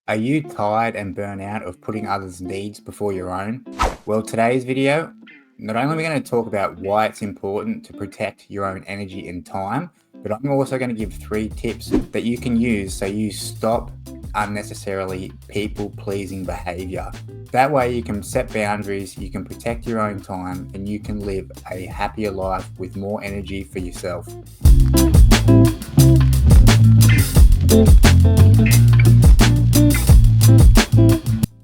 Are you tired and burnt out of putting others' needs before your own? Well, today's video, not only are we going to talk about why it's important to protect your own energy and time, but I'm also going to give 3 tips that you can use so you stop unnecessarily people-pleasing behavior. That way you can set boundaries, you can protect your own time, and you can live a happier life with more energy for yourself.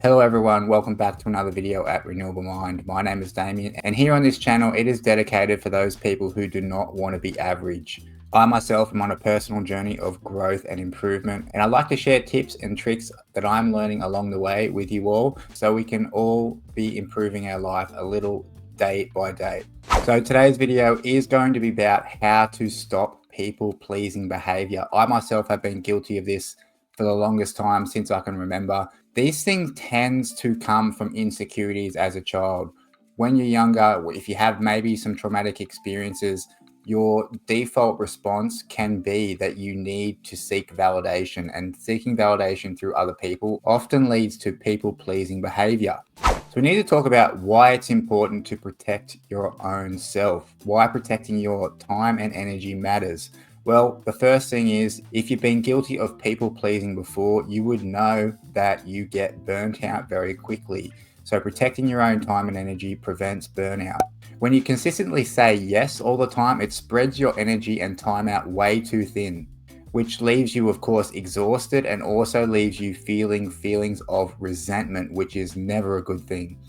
Hello everyone, welcome back to another video at Renewable Mind. My name is Damien, and here on this channel it is dedicated for those people who do not want to be average. I myself am on a personal journey of growth and improvement, and I like to share tips and tricks that I'm learning along the way with you all so we can all be improving our life a little day by day. So today's video is going to be about how to stop people-pleasing behavior. I myself have been guilty of this for the longest time since I can remember. These things tends to come from insecurities as a child. When you're younger, if you have maybe some traumatic experiences, your default response can be that you need to seek validation, and seeking validation through other people often leads to people-pleasing behavior. So we need to talk about why it's important to protect your own self, why protecting your time and energy matters. Well, the first thing is, if you've been guilty of people pleasing before, you would know that you get burnt out very quickly. So protecting your own time and energy prevents burnout. When you consistently say yes all the time, it spreads your energy and time out way too thin, which leaves you, of course, exhausted and also leaves you feeling feelings of resentment, which is never a good thing.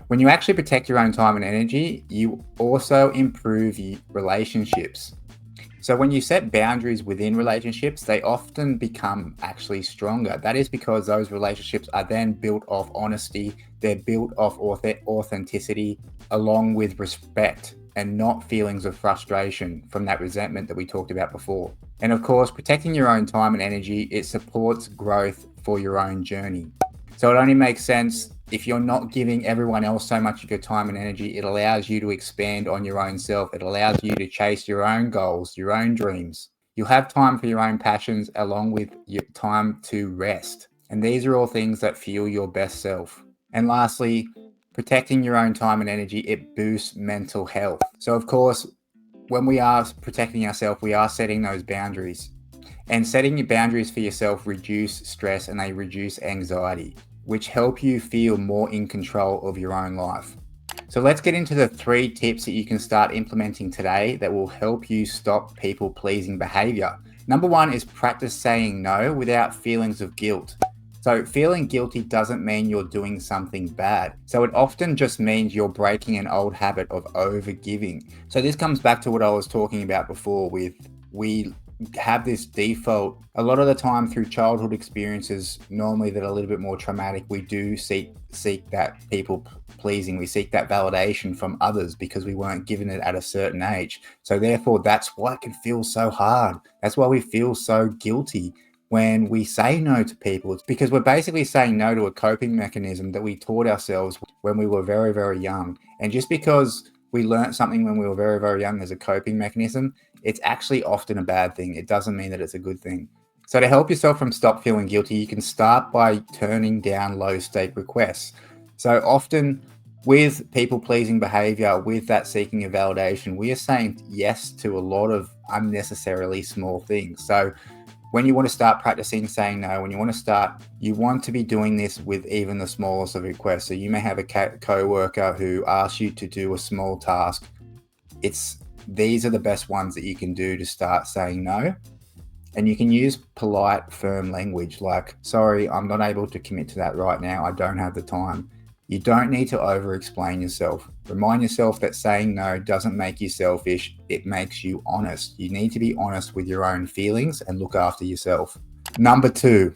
When you actually protect your own time and energy, you also improve relationships. So when you set boundaries within relationships, they often become actually stronger. That is because those relationships are then built off honesty, they're built off authenticity, along with respect, and not feelings of frustration from that resentment that we talked about before. And of course, protecting your own time and energy, it supports growth for your own journey. So it only makes sense if you're not giving everyone else so much of your time and energy. It allows you to expand on your own self. It allows you to chase your own goals, your own dreams. You'll have time for your own passions along with your time to rest. And these are all things that fuel your best self. And lastly, protecting your own time and energy, it boosts mental health. So of course, when we are protecting ourselves, we are setting those boundaries. And setting your boundaries for yourself reduce stress and they reduce anxiety, which help you feel more in control of your own life. So let's get into the 3 tips that you can start implementing today that will help you stop people-pleasing behavior. Number 1 is practice saying no without feelings of guilt. So feeling guilty doesn't mean you're doing something bad. So it often just means you're breaking an old habit of overgiving. So this comes back to what I was talking about before with we have this default a lot of the time through childhood experiences, normally that are a little bit more traumatic. We do seek that people pleasing, we seek that validation from others because we weren't given it at a certain age. So therefore, that's why it can feel so hard. That's why we feel so guilty when we say no to people. It's because we're basically saying no to a coping mechanism that we taught ourselves when we were very, very young. And just because we learned something when we were very, very young as a coping mechanism, it's actually often a bad thing. It doesn't mean that it's a good thing. So to help yourself from stop feeling guilty, you can start by turning down low stake requests. So often with people-pleasing behavior, with that seeking of validation, we are saying yes to a lot of unnecessarily small things. So when you want to start practicing saying no, when you want to be doing this with even the smallest of requests. So you may have a co-worker who asks you to do a small task. These are the best ones that you can do to start saying no. And you can use polite, firm language like, sorry, I'm not able to commit to that right now. I don't have the time. You don't need to over-explain yourself. Remind yourself that saying no doesn't make you selfish. It makes you honest. You need to be honest with your own feelings and look after yourself. Number 2,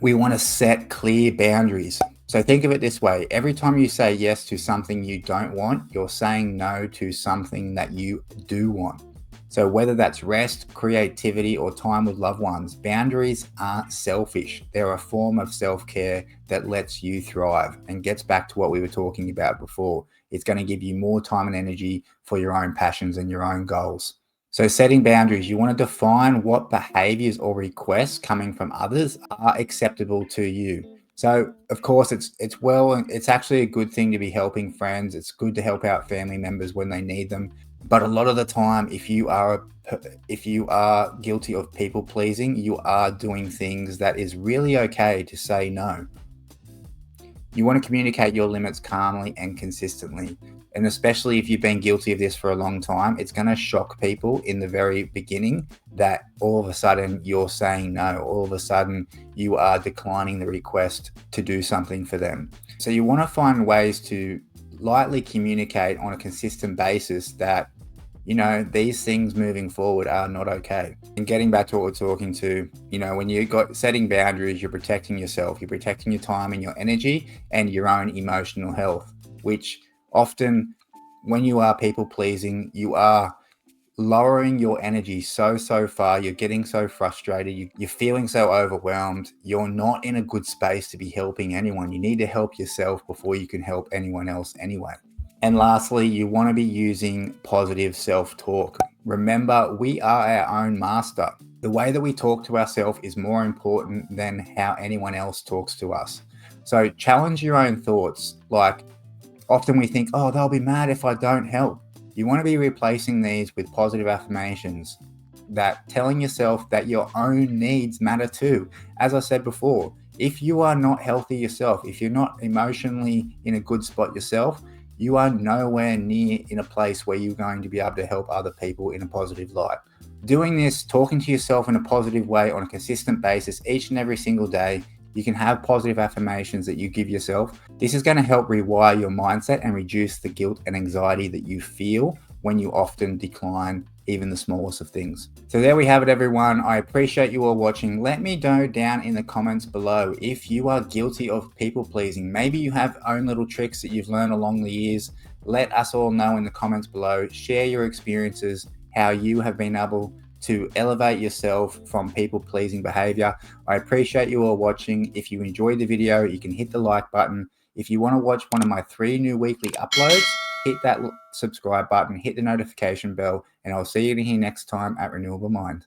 we want to set clear boundaries. So think of it this way. Every time you say yes to something you don't want, you're saying no to something that you do want. So whether that's rest, creativity, or time with loved ones, boundaries aren't selfish. They're a form of self-care that lets you thrive and gets back to what we were talking about before. It's going to give you more time and energy for your own passions and your own goals. So setting boundaries, you want to define what behaviors or requests coming from others are acceptable to you. So of course it's actually a good thing to be helping friends. It's good to help out family members when they need them. But a lot of the time, if you are guilty of people pleasing, you are doing things that is really okay to say no. You want to communicate your limits calmly and consistently. And especially if you've been guilty of this for a long time, it's going to shock people in the very beginning that all of a sudden you're saying no. All of a sudden you are declining the request to do something for them. So you want to find ways to lightly communicate on a consistent basis that these things moving forward are not okay. And getting back to what we're talking to, when you got setting boundaries, you're protecting yourself, you're protecting your time and your energy and your own emotional health, which often when you are people pleasing, you are lowering your energy so far. You're getting so frustrated, you're feeling so overwhelmed, you're not in a good space to be helping anyone. You need to help yourself before you can help anyone else anyway. And lastly, you want to be using positive self-talk. Remember, we are our own master. The way that we talk to ourselves is more important than how anyone else talks to us. So challenge your own thoughts. Like, often we think, oh, they'll be mad if I don't help. You want to be replacing these with positive affirmations, that telling yourself that your own needs matter too. As I said before, if you are not healthy yourself, if you're not emotionally in a good spot yourself, you are nowhere near in a place where you're going to be able to help other people in a positive light. Doing this, talking to yourself in a positive way on a consistent basis each and every single day, you can have positive affirmations that you give yourself. This is going to help rewire your mindset and reduce the guilt and anxiety that you feel when you often decline even the smallest of things. So there we have it, everyone. I appreciate you all watching. Let me know down in the comments below if you are guilty of people pleasing. Maybe you have own little tricks that you've learned along the years. Let us all know in the comments below. Share your experiences, how you have been able to elevate yourself from people pleasing behavior. I appreciate you all watching. If you enjoyed the video, you can hit the like button. If you want to watch one of my 3 new weekly uploads, hit that subscribe button, hit the notification bell, and I'll see you here next time at Renewable Mind.